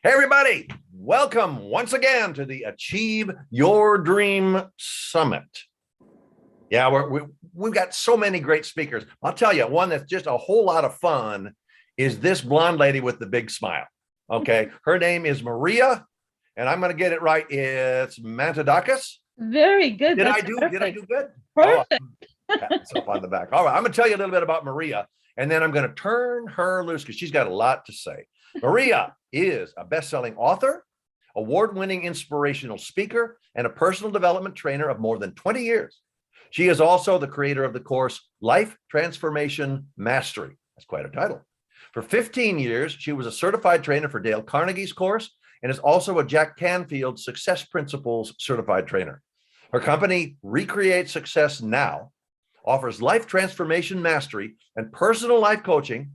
Hey, everybody, welcome once again to the Achieve Your Dream Summit. Yeah, we've got so many great speakers. I'll tell you, one that's just a whole lot of fun is this blonde lady with the big smile. Okay, her name is Maria, and I'm going to get it right. It's Mantoudakis. Very good. Did I That's do? Did I perfect. do good? Oh, Perfect. pat myself on the back. All right, I'm going to tell you a little bit about Maria, and then I'm going to turn her loose because she's got a lot to say. Maria is a best-selling author, award-winning inspirational speaker, and a personal development trainer of more than 20 years. She is also the creator of the course Life Transformation Mastery. That's quite a title. For 15 years, she was a certified trainer for Dale Carnegie's course and is also a Jack Canfield Success Principles certified trainer. Her company, Recreate Success Now, offers life transformation mastery and personal life coaching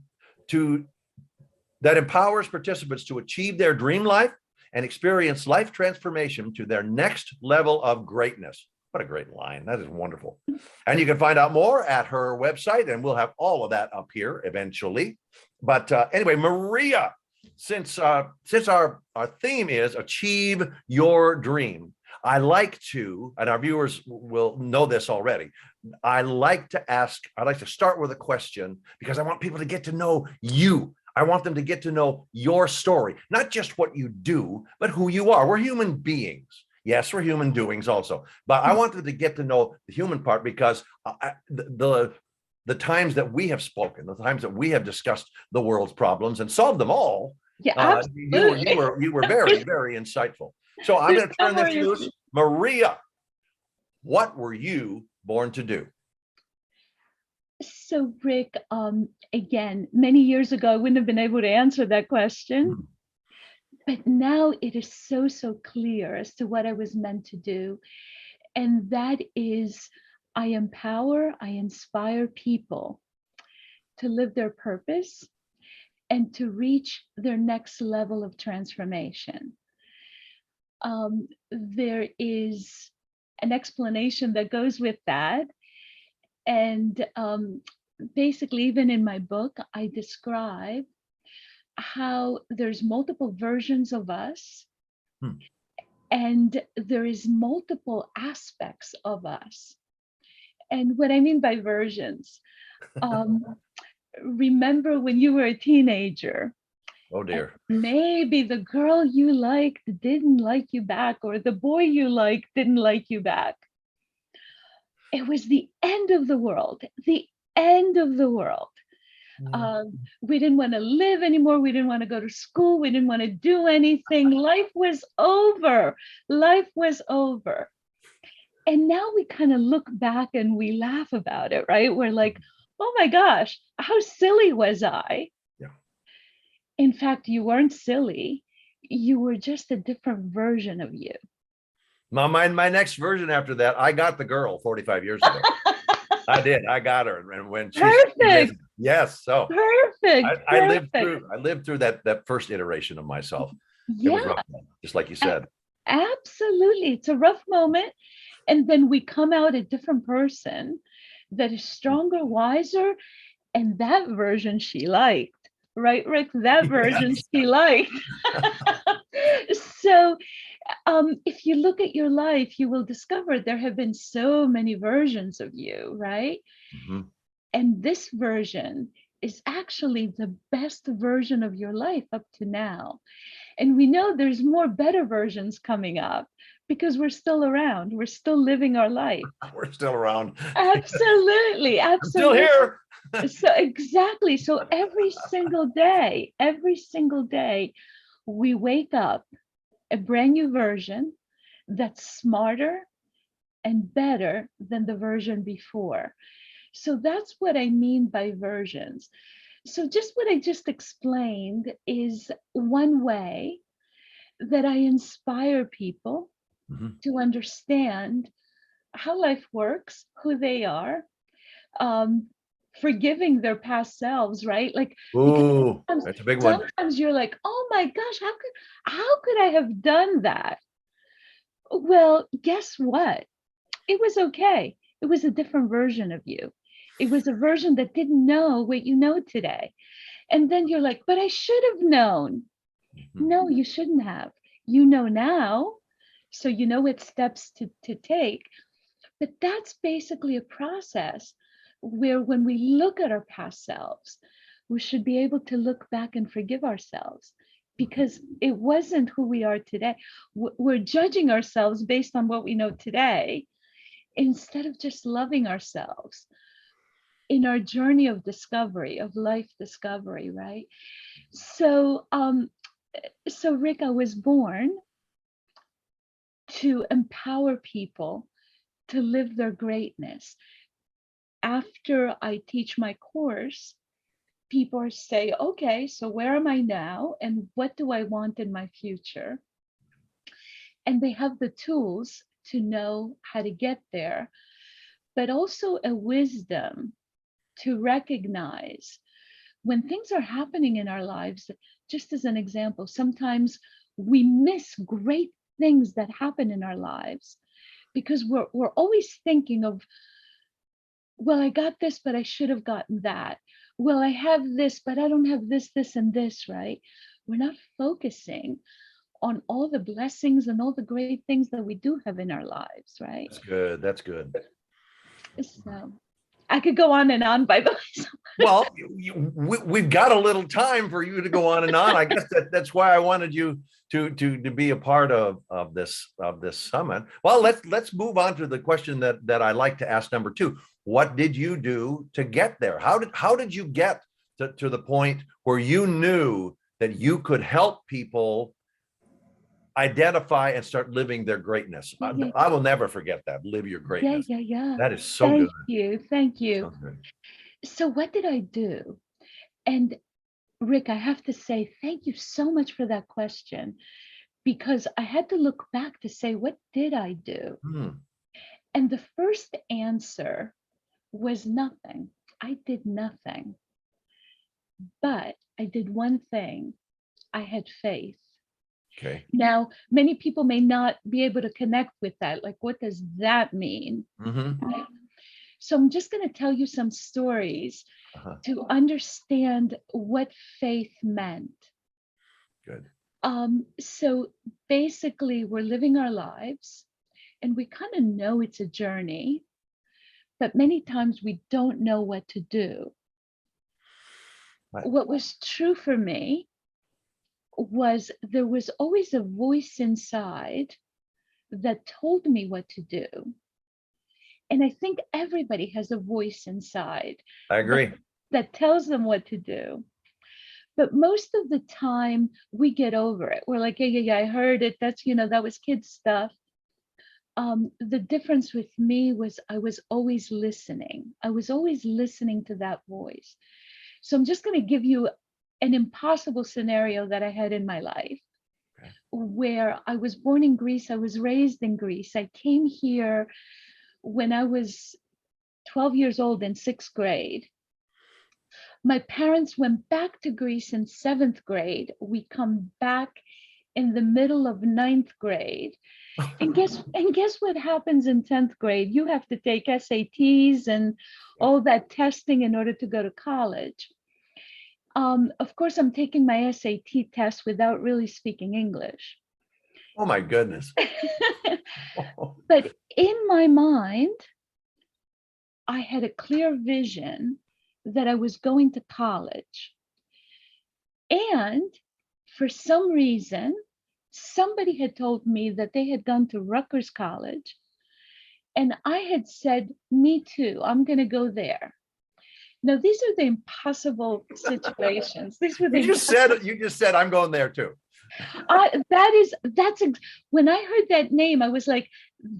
that empowers participants to achieve their dream life and experience life transformation to their next level of greatness. What a great line. That is wonderful. And you can find out more at her website, and we'll have all of that up here eventually. But anyway, Maria, since our theme is Achieve Your Dream, I like to, and our viewers will know this already, I like to start with a question because I want people to get to know you. I want them to get to know your story, not just what you do, but who you are. We're human beings. Yes, we're human doings also, but I want them to get to know the human part because the times that we have spoken, the times that we have discussed the world's problems and solved them all, Yeah, you were very, very insightful. So I'm going to turn this loose. Maria, what were you born to do? So, Rick, again, many years ago, I wouldn't have been able to answer that question. But now it is so clear as to what I was meant to do. And that is, I inspire people to live their purpose and to reach their next level of transformation. There is an explanation that goes with that. And basically, even in my book, I describe how there's multiple versions of us and there is multiple aspects of us. And what I mean by versions, remember when you were a teenager. Oh dear. Maybe the girl you liked didn't like you back, or the boy you liked didn't like you back. It was the end of the world, the end of the world. We didn't want to live anymore. We didn't want to go to school. We didn't want to do anything. Life was over. Life was over. And now we kind of look back and we laugh about it, right? We're like, oh my gosh, how silly was I? Yeah. In fact, you weren't silly. You were just a different version of you. My next version after that, I got the girl 45 years ago. I did. I got her, and when she Perfect. Yes, so Perfect. I lived through that first iteration of myself. Yeah. It was rough, just like you said. Absolutely. It's a rough moment. And then we come out a different person that is stronger, wiser, and that version she liked. Right, Rick? That version she liked. So if you look at your life, you will discover there have been so many versions of you, right? And this version is actually the best version of your life up to now. And we know there's more better versions coming up because we're still around. We're still living our life. We're still around. Absolutely. Absolutely. I'm still here. So exactly. So every single day, we wake up a brand new version that's smarter and better than the version before. So that's what I mean by versions. So just what I just explained is one way that I inspire people to understand how life works, who they are, forgiving their past selves, right? Like, ooh, that's a big one. Sometimes you're like, oh my gosh, how could I have done that? Well, guess what? It was okay. It was a different version of you. It was a version that didn't know what you know today. And then you're like, but I should have known. Mhm. No, you shouldn't have. You know now, so you know what steps to take. But that's basically a process where when we look at our past selves, we should be able to look back and forgive ourselves because it wasn't who we are today. We're judging ourselves based on what we know today instead of just loving ourselves in our journey of discovery, of life discovery, right? So, so Rick, I was born to empower people to live their greatness. After I teach my course, people say, okay, so where am I now? And what do I want in my future? And they have the tools to know how to get there, but also a wisdom to recognize when things are happening in our lives. Just as an example, sometimes we miss great things that happen in our lives because we're always thinking of, well, I got this, but I should have gotten that. Well, I have this, but I don't have this, this, and this, right? We're not focusing on all the blessings and all the great things that we do have in our lives, right? That's good. That's good. So I could go on and on, by the way. Well, we've got a little time for you to go on and on. I guess that's why I wanted you to be a part of this summit. Well, let's move on to the question that I like to ask, number two. What did you do to get there? How did you get to the point where you knew that you could help people identify and start living their greatness? Yeah, I will never forget that. Live your yeah, greatness. yeah, yeah. That is so good. Thank you. Thank you. So good. So what did I do? And Rick, I have to say thank you so much for that question because I had to look back to say, what did I do? Hmm. And the first answer was nothing. I did nothing, but I did one thing. I had faith. Okay. Now, many people may not be able to connect with that. Like, what does that mean? Mm-hmm. Right? So I'm just going to tell you some stories Uh-huh. to understand what faith meant. Good. So basically, we're living our lives and we kind of know it's a journey, but many times we don't know what to do. Right. What was true for me was there was always a voice inside that told me what to do. And I think everybody has a voice inside I agree. that tells them what to do. But most of the time we get over it. We're like, yeah, I heard it. That's, that was kid stuff. The difference with me was I was always listening. I was always listening to that voice. So I'm just going to give you an impossible scenario that I had in my life. Okay. Where I was born in Greece. I was raised in Greece. I came here when I was 12 years old in 6th grade. My parents went back to Greece in 7th grade. We come back in the middle of 9th grade. And guess what happens in 10th grade? You have to take SATs and all that testing in order to go to college. Of course, I'm taking my SAT test without really speaking English. Oh my goodness. But in my mind, I had a clear vision that I was going to college. And for some reason, somebody had told me that they had gone to Rutgers College. And I had said, me too, I'm going to go there. Now, these are the impossible situations. These were the You just said I'm going there too. when I heard that name, I was like,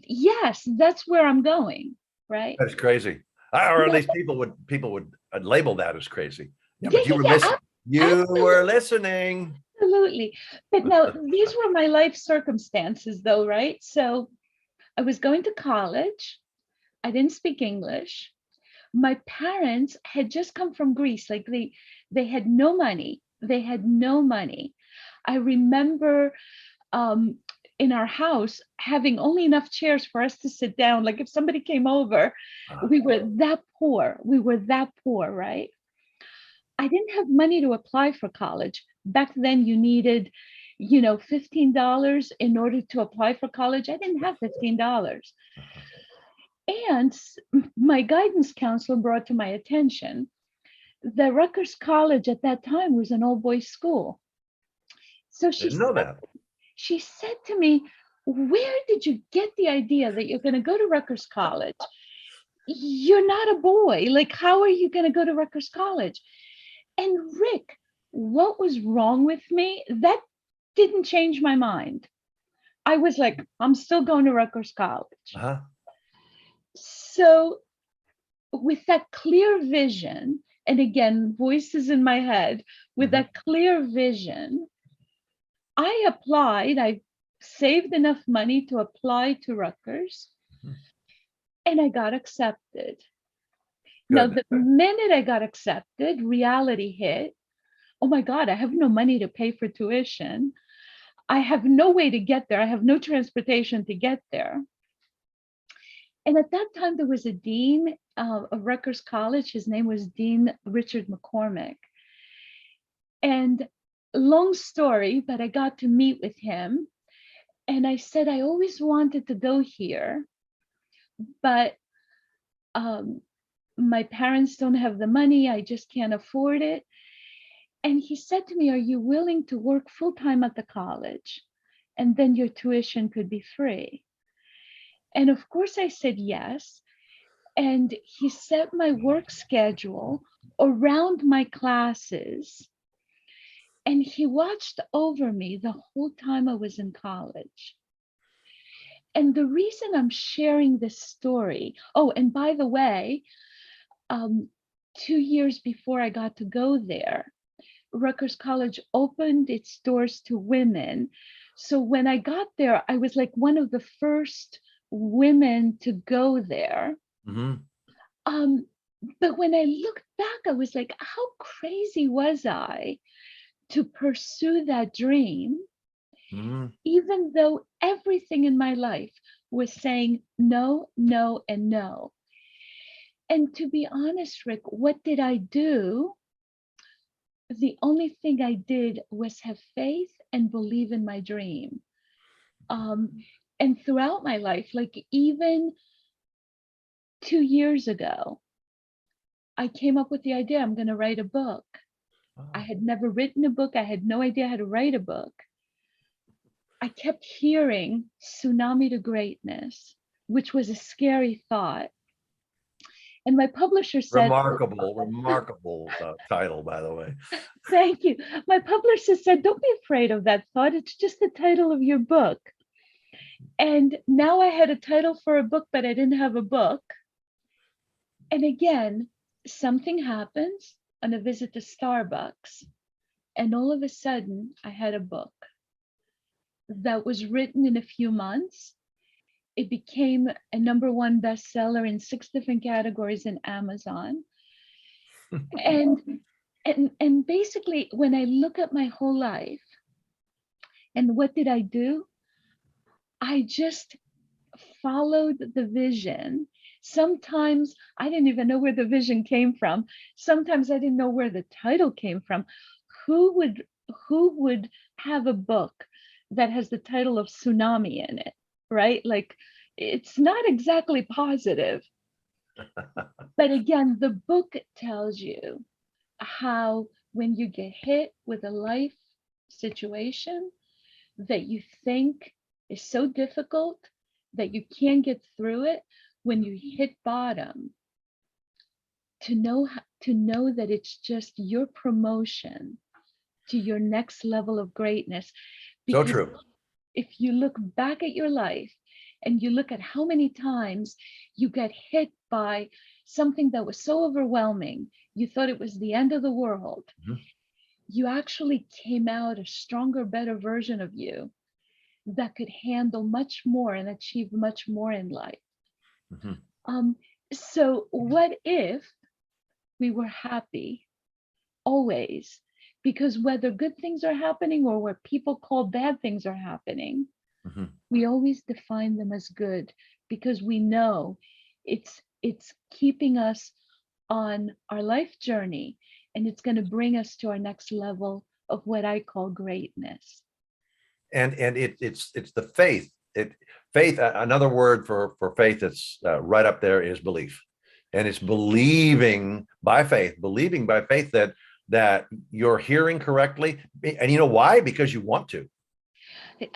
yes, that's where I'm going, right? That's crazy. Or at least people would label that as crazy. Yeah, Yeah, but you were yeah, listening. You absolutely. were listening. Absolutely. But now these were my life circumstances though, right? So I was going to college. I didn't speak English. My parents had just come from Greece. Like they had no money. They had no money. I remember in our house having only enough chairs for us to sit down. Like if somebody came over, we were that poor. We were that poor, right? I didn't have money to apply for college, Back then you needed, $15 in order to apply for college. I didn't have $15. And my guidance counselor brought to my attention that Rutgers College at that time was an all boys school. So Didn't know that. she said to me, where did you get the idea that you're going to go to Rutgers College? You're not a boy. Like, how are you going to go to Rutgers College? And Rick, what was wrong with me? That didn't change my mind. I was like, I'm still going to Rutgers College. Uh-huh. So with that clear vision, and again, voices in my head, with that clear vision, I applied. I saved enough money to apply to Rutgers, and I got accepted. Now, the minute I got accepted, reality hit. Oh my God, I have no money to pay for tuition. I have no way to get there. I have no transportation to get there. And at that time, there was a dean of Rutgers College. His name was Dean Richard McCormick. And long story, but I got to meet with him. And I said, I always wanted to go here, but my parents don't have the money. I just can't afford it. And he said to me, are you willing to work full time at the college? And then your tuition could be free. And of course I said yes. And he set my work schedule around my classes. And he watched over me the whole time I was in college. And the reason I'm sharing this story, oh, and by the way, 2 years before I got to go there, Rutgers College opened its doors to women. So when I got there, I was like one of the first women to go there. But when I looked back, I was like, how crazy was I to pursue that dream, even though everything in my life was saying no, no, and no. And to be honest, Rick, what did I do? The only thing I did was have faith and believe in my dream. And throughout my life, like even 2 years ago, I came up with the idea I'm going to write a book. I had never written a book. I had no idea how to write a book. I kept hearing tsunami to greatness, which was a scary thought. And my publisher said, remarkable title, by the way. Thank you. My publisher said, don't be afraid of that thought. It's just the title of your book. And now I had a title for a book, but I didn't have a book. And again, something happens on a visit to Starbucks. And all of a sudden, I had a book that was written in a few months. It became a #1 bestseller in 6 different categories in Amazon. And basically, when I look at my whole life, and what did I do? I just followed the vision. Sometimes I didn't even know where the vision came from. Sometimes I didn't know where the title came from. Who would have a book that has the title of Tsunami in it, right? Like, it's not exactly positive. But again, the book tells you how when you get hit with a life situation that you think is so difficult that you can't get through it, when you hit bottom, to know that it's just your promotion to your next level of greatness. Because so true. If you look back at your life and you look at how many times you got hit by something that was so overwhelming, you thought it was the end of the world, you actually came out a stronger, better version of you that could handle much more and achieve much more in life. So what if we were happy always? Because whether good things are happening or what people call bad things are happening, we always define them as good, because we know it's keeping us on our life journey, and it's going to bring us to our next level of what I call greatness. And it's the faith. Faith. Another word for faith that's right up there is belief, and it's believing by faith that you're hearing correctly. And you know why? Because you want to.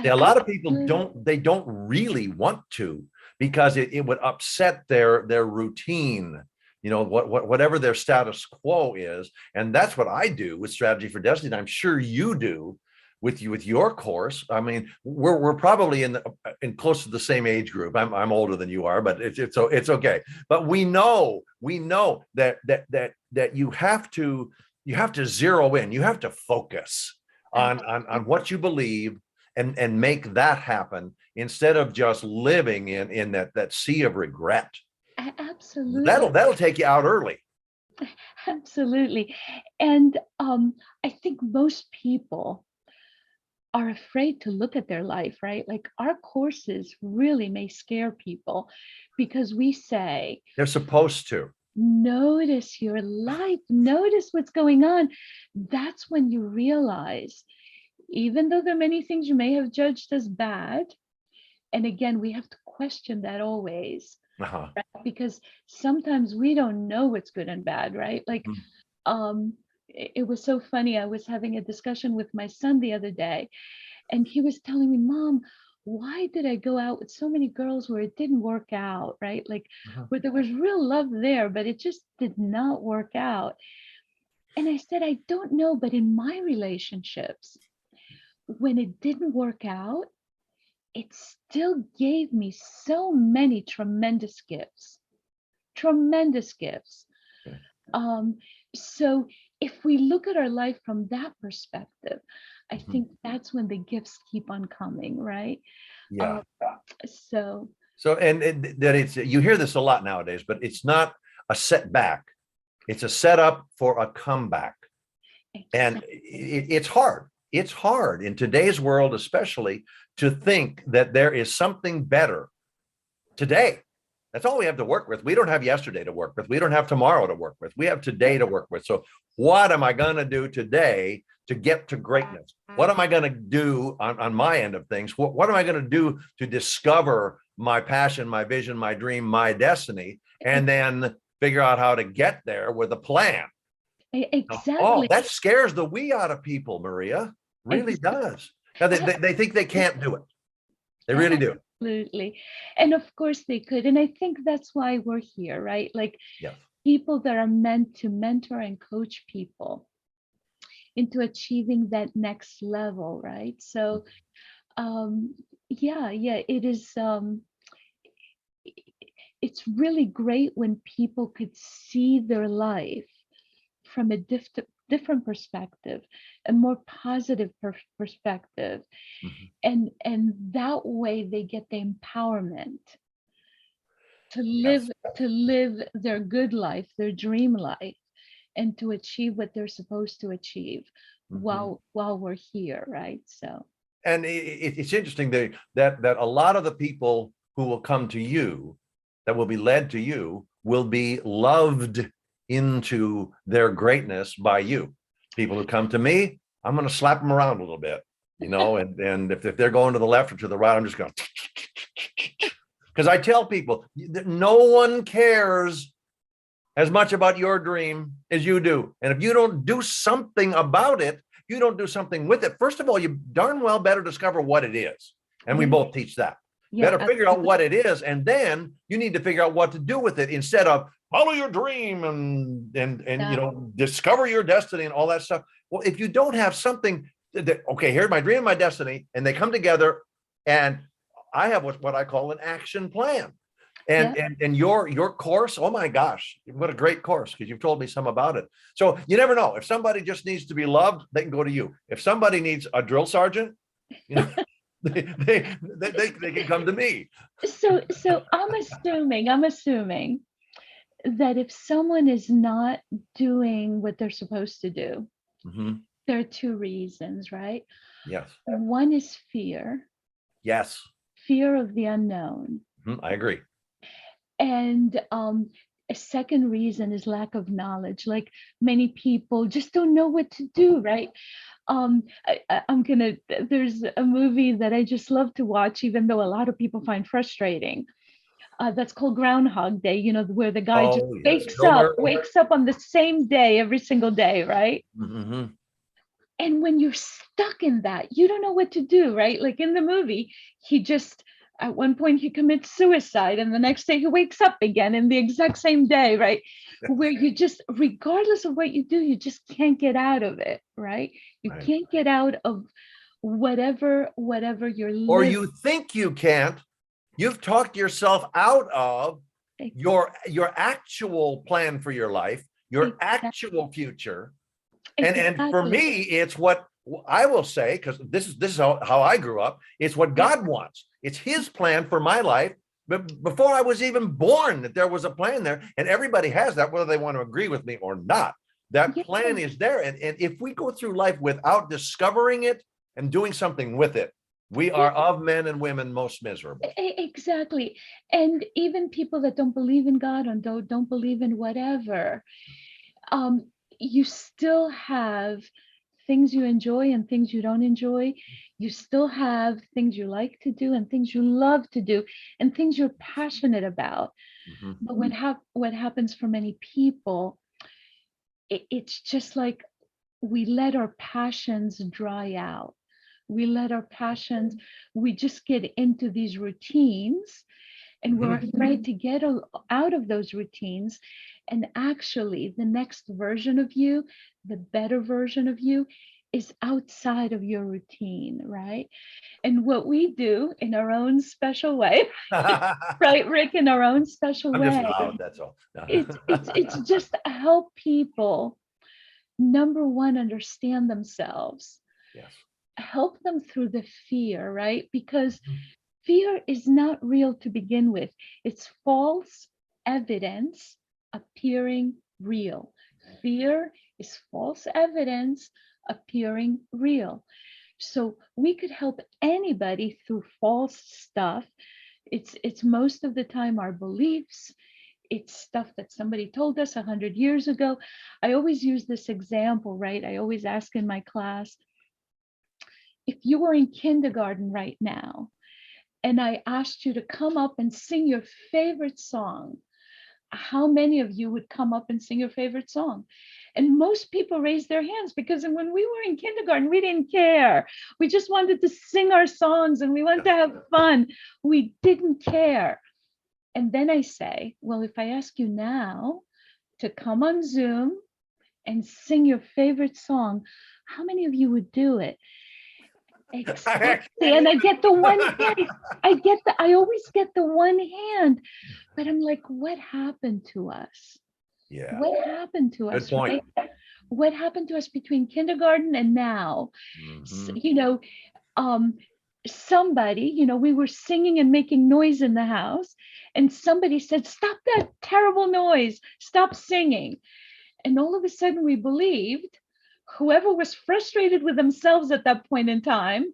A lot of people don't. They don't really want to, because it would upset their routine. You know, whatever their status quo is, and that's what I do with Strategy for Destiny. And I'm sure you do with your course. I mean, we're probably in close to the same age group. I'm older than you are, but it's okay. But we know that you have to zero in. You have to focus on what you believe and make that happen, instead of just living in that sea of regret. Absolutely. That'll take you out early. Absolutely. And I think most people are afraid to look at their life, right? Like, our courses really may scare people, because we say They're supposed to. Notice your life, notice what's going on. That's when you realize, even though there are many things you may have judged as bad, and again, we have to question that always, Uh-huh. right? Because sometimes we don't know what's good and bad, right? Like, it was so funny. I was having a discussion with my son the other day, and he was telling me, Mom, why did I go out with so many girls where it didn't work out, right? Like, where there was real love there, but it just did not work out. And I said, I don't know, but in my relationships, when it didn't work out, it still gave me so many tremendous gifts. Tremendous gifts. So if we look at our life from that perspective, I think that's when the gifts keep on coming, right? Yeah. So and that it's, you hear this a lot nowadays, but it's not a setback. It's a setup for a comeback. And it's hard. It's hard in today's world, especially, to think that there is something better today. That's all we have to work with. We don't have yesterday to work with. We don't have tomorrow to work with. We have today to work with. So what am I going to do today to get to greatness? What am I going to do on my end of things? What am I going to do to discover my passion, my vision, my dream, my destiny, and then figure out how to get there with a plan? Exactly. Oh, that scares the wee out of people, Maria. Really does. Now, they think they can't do it. They really do. Absolutely. And of course they could. And I think that's why we're here, right? Like, people that are meant to mentor and coach people into achieving that next level, right? So it is it's really great when people could see their life from a different perspective, a more positive perspective, and that way they get the empowerment to live their good life, their dream life, and to achieve what they're supposed to achieve while we're here, right? So, and it's interesting that a lot of the people who will come to you, that will be led to you, will be loved into their greatness by you. People who come to me, I'm going to slap them around a little bit, and if they're going to the left or to the right, I'm just going, because I tell people that no one cares as much about your dream as you do. And if you don't do something about it, you don't do something with it. First of all, you darn well better discover what it is. And we both teach that. Better figure out what it is, and then you need to figure out what to do with it, instead of follow your dream and discover your destiny and all that stuff. Well, if you don't have something that, okay, here's my dream and my destiny, and they come together, and I have what I call an action plan. And your course, oh my gosh, what a great course, because you've told me some about it. So you never know. If somebody just needs to be loved, they can go to you. If somebody needs a drill sergeant, they can come to me. So I'm assuming that if someone is not doing what they're supposed to do, there are two reasons, right? Yes. One is fear. Yes. Fear of the unknown. I agree. And a second reason is lack of knowledge. Like, many people just don't know what to do, right? I'm gonna, there's a movie that I just love to watch, even though a lot of people find frustrating. That's called Groundhog Day, you know, where the guy just Oh, yes. wakes up on the same day every single day, right? Mhm. And when you're stuck in that, you don't know what to do, right? Like in the movie, he just, at one point, he commits suicide, and the next day he wakes up again in the exact same day, right? Where you just, regardless of what you do, you just can't get out of it, right? You Right. can't get out of whatever you're Or living. you think you can't. You've talked yourself out of your actual plan for your life, your actual future. And for Exactly. me, it's what I will say, because this is how I grew up. It's what God wants. It's his plan for my life. But before I was even born, that there was a plan there. And everybody has that, whether they want to agree with me or not. That Yeah. plan is there. And if we go through life without discovering it and doing something with it, we are of men and women most miserable. Exactly. And even people that don't believe in God and don't believe in whatever, um, you still have things you enjoy and things you don't enjoy. You still have things you like to do and things you love to do and things you're passionate about. Mhm. But what happens for many people, it's just like we let our passions dry out. We let our passions, we just get into these routines, and we're afraid to get out of those routines. And actually, the next version of you, the better version of you, is outside of your routine, right? And what we do in our own special way, right, Rick, in our own special I'm just way, loud, that's all. it's just help people, number one, understand themselves, Yes. help them through the fear, right? Because fear is not real to begin with. It's false evidence appearing real. Fear is false evidence appearing real. So we could help anybody through false stuff. It's most of the time our beliefs. It's stuff that somebody told us 100 years ago. I always use this example, right? I always ask in my class, if you were in kindergarten right now, and I asked you to come up and sing your favorite song, how many of you would come up and sing your favorite song? And most people raised their hands, because when we were in kindergarten, we didn't care. We just wanted to sing our songs and we wanted to have fun. We didn't care. And then I say, well, if I ask you now to come on Zoom and sing your favorite song, how many of you would do it? Exactly. And I get the one hand. I always get the one hand. But I'm like, what happened to us? Yeah. What happened to Good us, point. right? What happened to us between kindergarten and now? Mhm. You know, somebody, we were singing and making noise in the house, and somebody said, stop that terrible noise, stop singing. And all of a sudden we believed, whoever was frustrated with themselves at that point in time,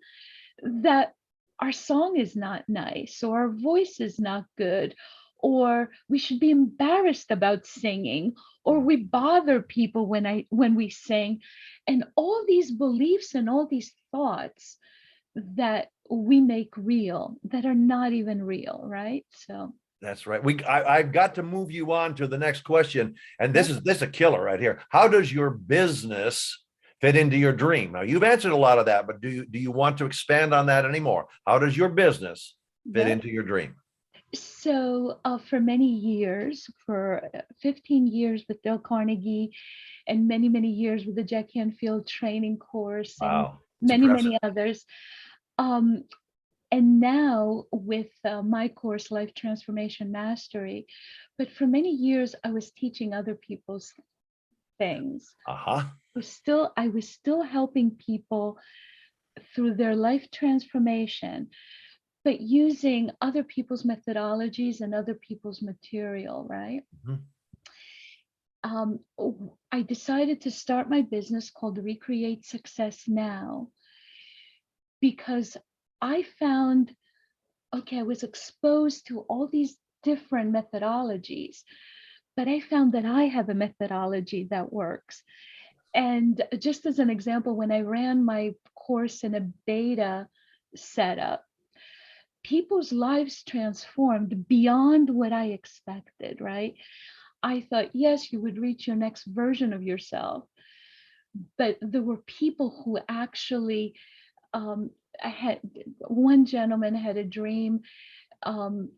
that our song is not nice, or our voice is not good, or we should be embarrassed about singing, or we bother people when we sing. And all these beliefs and all these thoughts that we make real that are not even real, right? So That's right. I've got to move you on to the next question. And this is a killer right here. How does your business fit into your dream? Now you've answered a lot of that, but do you want to expand on that anymore? How does your business fit into your dream? So for many years, for 15 years with Dale Carnegie, and many years with the Jack Canfield training course, and Wow. It's impressive. many others. Um, and now with my course, Life Transformation Mastery. But for many years, I was teaching other people's things. Uh-huh. I was still helping people through their life transformation, but using other people's methodologies and other people's material, right? Mhm. I decided to start my business called Recreate Success Now, because I found, okay, I was exposed to all these different methodologies, but I found that I have a methodology that works. And just as an example, when I ran my course in a beta setup, people's lives transformed beyond what I expected, right? I thought, yes, you would reach your next version of yourself, but there were people who actually, I had one gentleman had a dream.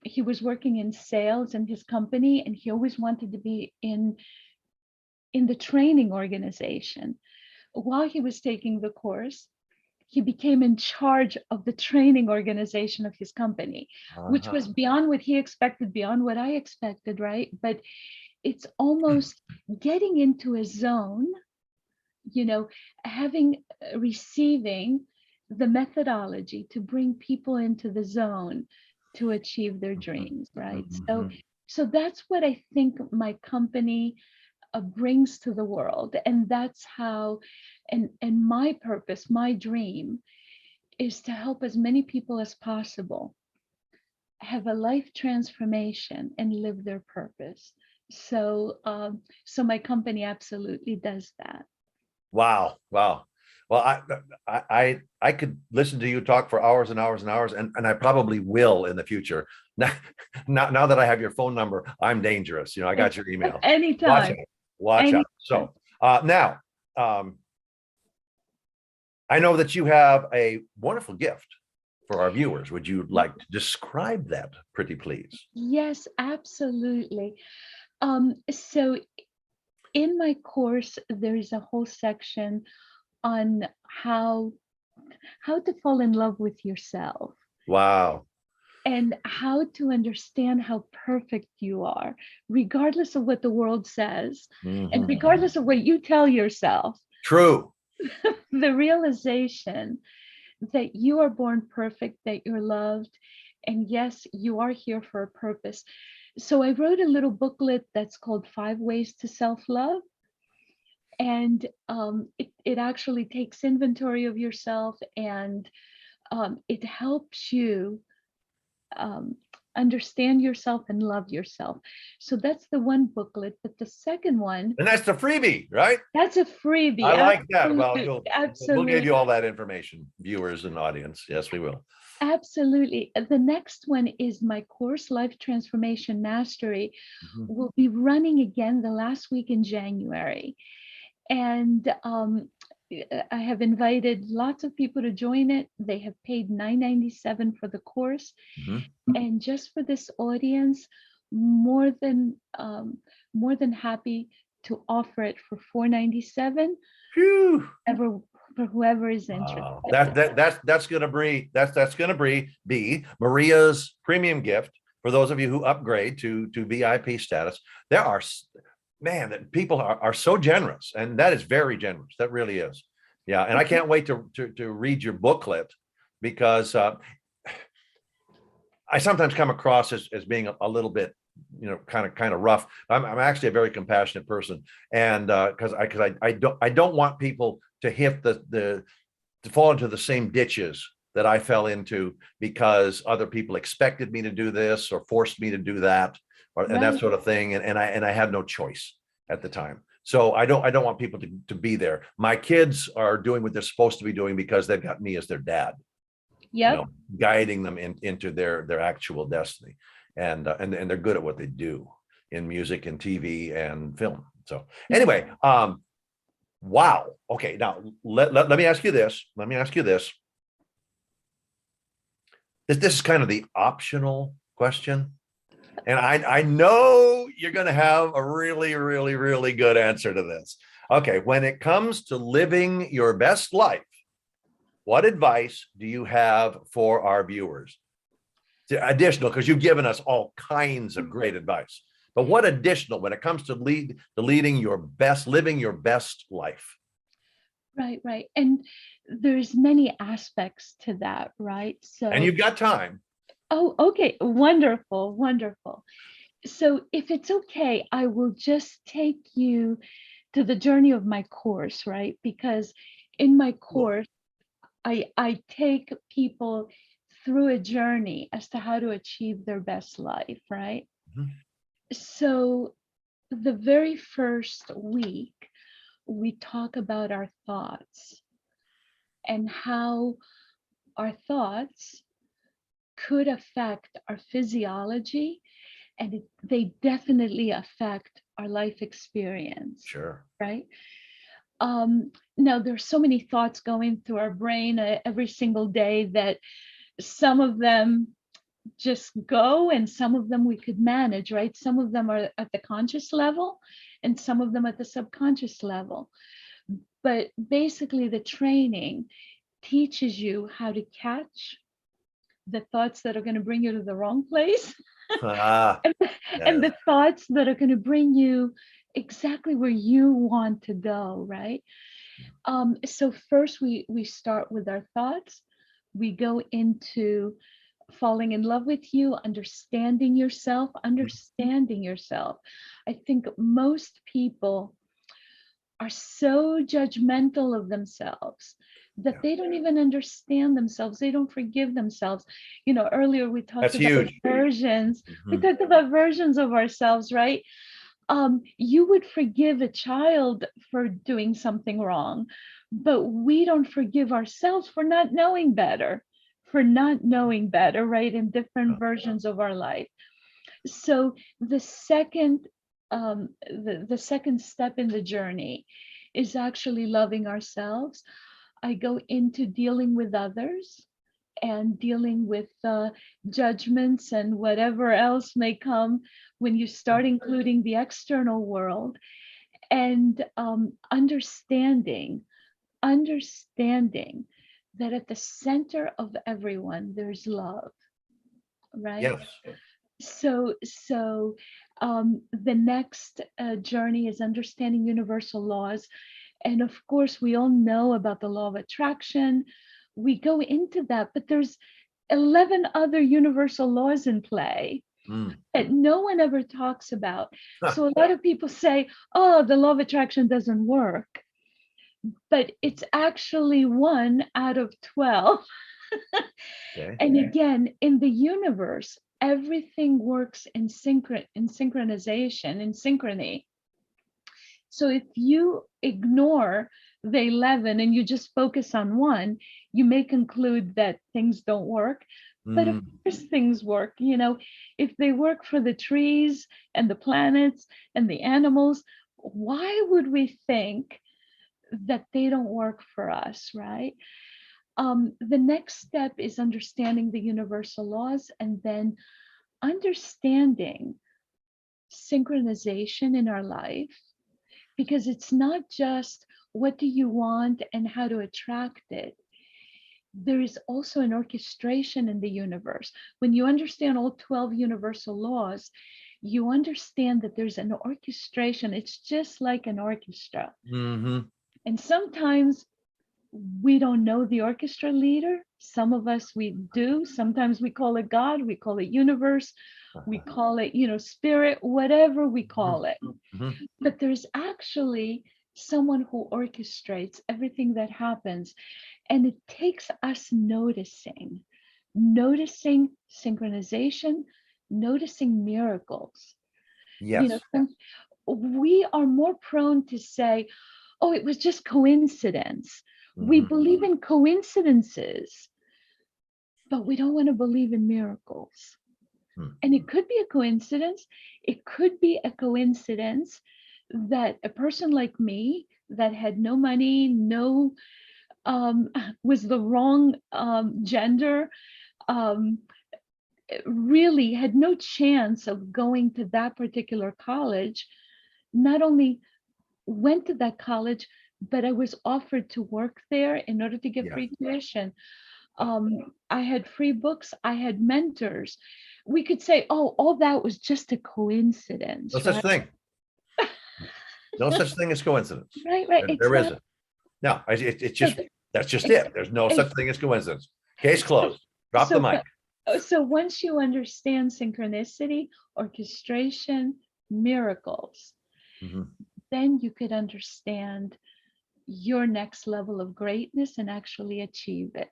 He was working in sales in his company, and he always wanted to be in the training organization. While he was taking the course, he became in charge of the training organization of his company, which was beyond what he expected, beyond what I expected, right? But it's almost getting into a zone, having receiving the methodology to bring people into the zone to achieve their dreams, right? So that's what I think my company brings to the world, and that's how, and my purpose, my dream, is to help as many people as possible have a life transformation and live their purpose. So, so my company absolutely does that. Wow. Wow. Well, I could listen to you talk for hours and hours and hours, and I probably will in the future. Now that I have your phone number, I'm dangerous. I got your email. Anytime. Watch out. So now, I know that you have a wonderful gift for our viewers. Would you like to describe that, pretty please? Yes, absolutely. So in my course, there's a whole section on how to fall in love with yourself. Wow. And how to understand how perfect you are, regardless of what the world says, and regardless of what you tell yourself. True. The realization that you are born perfect, that you're loved, and yes, you are here for a purpose. So I wrote a little booklet that's called 5 Ways to Self-Love. And it actually takes inventory of yourself, and it helps you understand yourself and love yourself. So that's the one booklet. But the second one, and that's the freebie, right? That's a freebie. I like that. Well, Absolutely. We'll give you all that information, viewers and audience. Yes, we will. Absolutely. The next one is my course, Life Transformation Mastery. Will be running again the last week in January. And I have invited lots of people to join it. They have paid $9.97 for the course. And just for this audience, more than happy to offer it for $4.97. For whoever is interested. That's gonna be Maria's premium gift for those of you who upgrade to VIP status. There are, man, that people are so generous, and that is very generous. That really is. Yeah, and I can't wait to read your booklet, because I sometimes come across as being a little bit, kind of rough. I'm actually a very compassionate person, and because I don't want people to hit to fall into the same ditches that I fell into because other people expected me to do this or forced me to do that, and that sort of thing, and I had no choice at the time. So I don't want people to be there. My kids are doing what they're supposed to be doing because they've got me as their dad. Guiding them into their actual destiny, and they're good at what they do in music and TV and film. So anyway, wow. Okay, now let me ask you this. This is kind of the optional question, and I know you're going to have a really, really, really good answer to this. Okay, when it comes to living your best life, what advice do you have for our viewers? Additional, because you've given us all kinds of great advice, but what additional when it comes to living your best life? Right. And there's many aspects to that, right? So, and you've got time. Oh, okay. Wonderful. So if it's okay, I will just take you to the journey of my course, right? Because in my course, I take people through a journey as to how to achieve their best life, right? So the very first week, we talk about our thoughts and how our thoughts could affect our physiology, and they definitely affect our life experience, Sure. right? Now, there's so many thoughts going through our brain every single day that some of them just go and some of them we could manage, right? Some of them are at the conscious level and some of them at the subconscious level. But basically, the training teaches you how to catch the thoughts that are going to bring you to the wrong place Ah, and, and yes. the thoughts that are going to bring you exactly where you want to go, right? So first we start with our thoughts. We go into falling in love with you, understanding yourself, understanding yourself. I think most people are so judgmental of themselves that Yeah. they don't even understand themselves. They don't forgive themselves. You know, earlier we talked That's about huge. versions. We Mhm. talked about versions of ourselves, right? You would forgive a child for doing something wrong, but we don't forgive ourselves for not knowing better, right? In different versions of our life. So the second step in the journey is actually loving ourselves. I go into dealing with others and dealing with judgments and whatever else may come when you start including the external world, and understanding that at the center of everyone there's love, right? Yes. So the next journey is understanding universal laws. And of course, we all know about the law of attraction. We go into that, but there's 11 other universal laws in play Mm. that no one ever talks about. So a lot of people say, oh, the law of attraction doesn't work, but it's actually one out of 12. Okay. And again, in the universe, everything works in synchronization, in synchrony. So if you ignore the 11 and you just focus on one, you may conclude that things don't work. But of Mm. course, things work. You know, if they work for the trees and the planets and the animals, why would we think that they don't work for us, right? The next step is understanding the universal laws and then understanding synchronization in our life, because it's not just what do you want and how to attract it. There is also an orchestration in the universe. When you understand all 12 universal laws, you understand that there's an orchestration. It's just like an orchestra. Hmm. And sometimes we don't know the orchestra leader. Some of us we do. Sometimes we call it God, we call it universe, we call it, spirit, whatever we call it. Hmm. But there's actually someone who orchestrates everything that happens. And it takes us noticing synchronization, noticing miracles. You know, Yes. we are more prone to say, oh, it was just coincidence. We Hmm. believe in coincidences, but we don't want to believe in miracles. Hmm. And it could be a coincidence. It could be a coincidence that a person like me that had no money, no, was the wrong gender, um, really had no chance of going to that particular college, not only went to that college, but I was offered to work there in order to get Yes. free tuition. I had free books, I had mentors. We could say, oh, all that was just a No coincidence, such right? thing. No such thing as coincidence. Right, There exactly. isn't. No, it's So, just, that's just ex- it. There's no ex- such thing as coincidence. Case closed. Drop the so, mic. so once you understand synchronicity, orchestration, miracles, Mhm. then you could understand your next level of greatness and actually achieve it.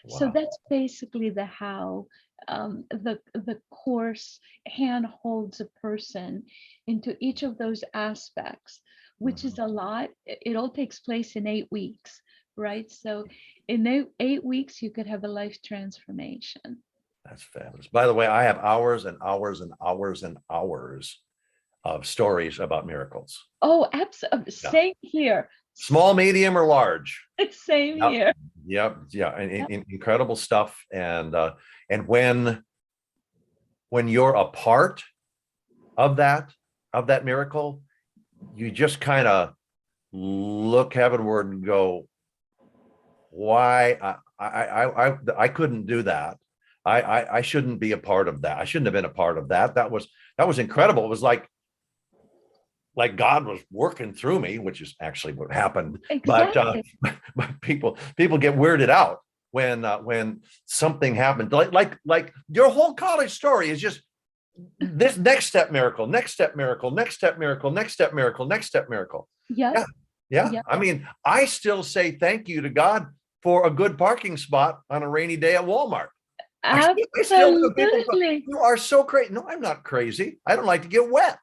So Wow. that's basically the how. The course hand holds a person into each of those aspects, which is a lot. It all takes place in 8 weeks, right? So in 8 weeks, you could have a life transformation. That's fabulous. By the way, I have hours and hours and hours and hours of stories about miracles. Oh, absolutely. Yeah. Same here. Small, medium, or large. Same Yep. here. Yep. Yeah. Yep. Incredible stuff. And when you're a part of that miracle, you just kind of look heavenward and go, why I couldn't do that. I shouldn't be a part of that. I shouldn't have been a part of that. That was incredible. It was like God was working through me, which is actually what happened. Exactly. But people get weirded out when something happened. Like your whole college story is just this next step miracle, next step miracle, next step miracle, next step miracle, next step miracle. Yep. Yeah. Yep. I mean, I still say thank you to God for a good parking spot on a rainy day at Walmart. I still do. People go, you are so crazy. No, I'm not crazy. I don't like to get wet.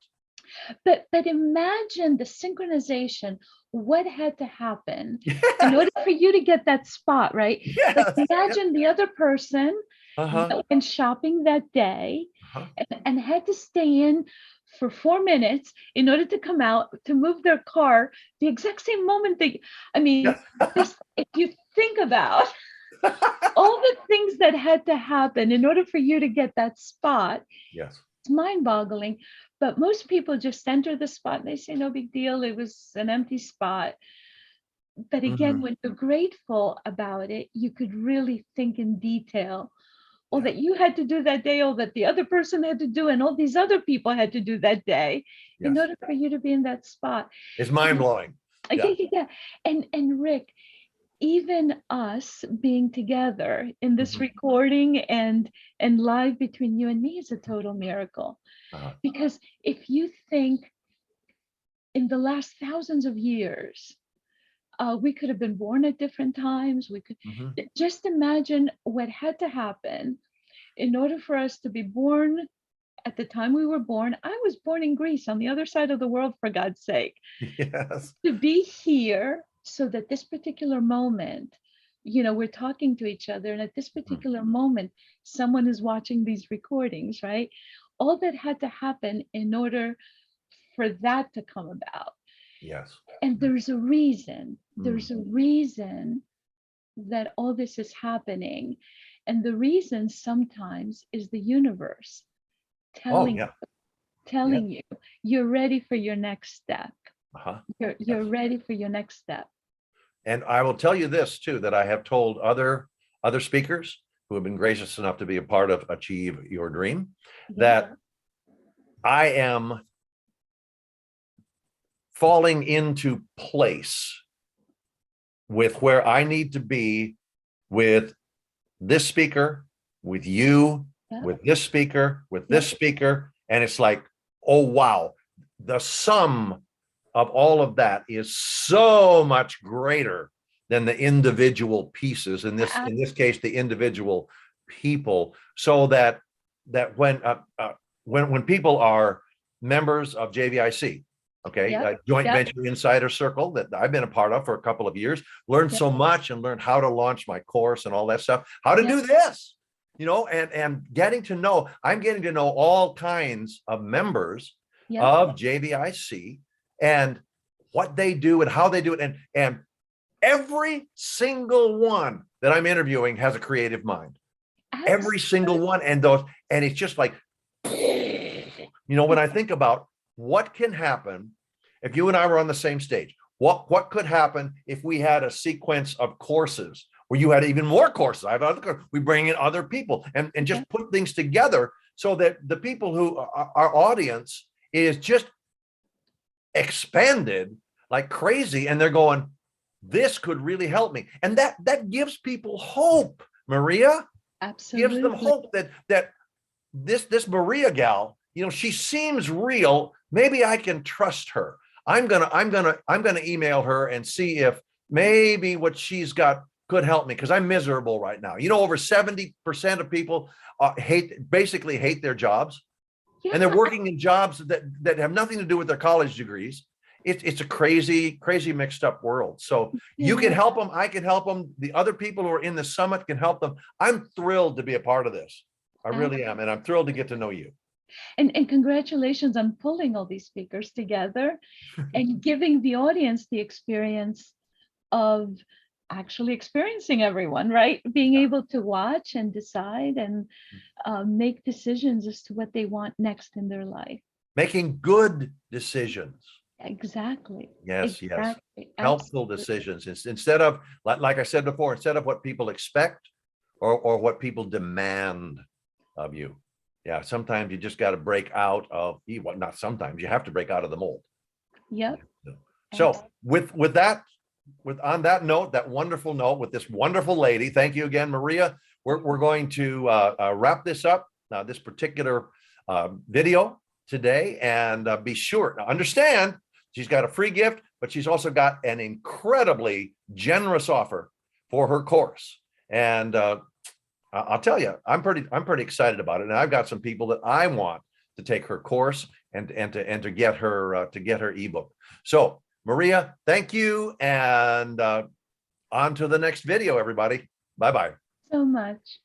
But imagine the synchronization, what had to happen in order for you to get that spot, right? Yes. Like imagine the other person Uh-huh. went shopping that day Uh-huh. and had to stay in for 4 minutes in order to come out to move their car the exact same moment that, I mean, just, if you think about all the things that had to happen in order for you to get that spot. Yes. It's mind-boggling. But most people just enter the spot and they say, no big deal. It was an empty spot. But again, when you're grateful about it, you could really think in detail. All that you had to do that day, all that the other person had to do, and all these other people had to do that day in order for you to be in that spot. It's mind-blowing. Yeah. And Rick, even us being together in this recording and live between you and me is a total miracle. Because if you think in the last thousands of years, we could have been born at different times. We could just imagine what had to happen in order for us to be born at the time we were born. I was born in Greece on the other side of the world, for God's sake. Yes. To be here so that this particular moment, we're talking to each other. And at this particular moment, someone is watching these recordings, right? All that had to happen in order for that to come about. Yes. And there's a reason. There's a reason that all this is happening. And the reason sometimes is the universe telling you you're ready for your next step. You're ready for your next step. And I will tell you this too, that I have told other speakers who have been gracious enough to be a part of Achieve Your Dream, that I am falling into place with where I need to be with this speaker, with you, with this speaker, with this speaker. And it's like, oh, wow, the sum of all of that is so much greater than the individual pieces. In this case, the individual people. So that when people are members of JVIC, Joint Venture Insider Circle, that I've been a part of for a couple of years, learned so much and learned how to launch my course and all that stuff, how to do this, and I'm getting to know all kinds of members of JVIC and what they do and how they do it. And every single one that I'm interviewing has a creative mind. Every single one. And it's just like, when I think about what can happen if you and I were on the same stage, what could happen if we had a sequence of courses where you had even more courses? I have other courses. We bring in other people and just put things together so that the people who our audience is just expanded like crazy, and they're going, this could really help me. And that gives people hope, Maria. Absolutely. Gives them hope that this Maria gal, she seems real. Maybe I can trust her. I'm gonna email her and see if maybe what she's got could help me, because I'm miserable right now. Over 70% of people basically hate their jobs. And they're working in jobs that have nothing to do with their college degrees. it's a crazy, crazy mixed up world. So you can Yeah. help them. I can help them. The other people who are in the summit can help them. I'm thrilled to be a part of this. I really am. And I'm thrilled to get to know you. And congratulations on pulling all these speakers together and giving the audience the experience of actually experiencing everyone, right? Being able to watch and decide and make decisions as to what they want next in their life. Making good decisions. Exactly. Yes, yes. Exactly. Helpful Absolutely. decisions. Instead of, like I said before, instead of what people expect or what people demand of you. Yeah, sometimes you just got to break out of, well, not sometimes, you have to break out of the mold. Yep. So with that, on that note, that wonderful note with this wonderful lady, thank you again, Maria. We're going to wrap this up, this particular video today, and be sure to understand she's got a free gift, but she's also got an incredibly generous offer for her course. And I'll tell you, I'm pretty excited about it, and I've got some people that I want to take her course and to get her ebook. So Maria, thank you, and on to the next video, everybody. Bye-bye. So much.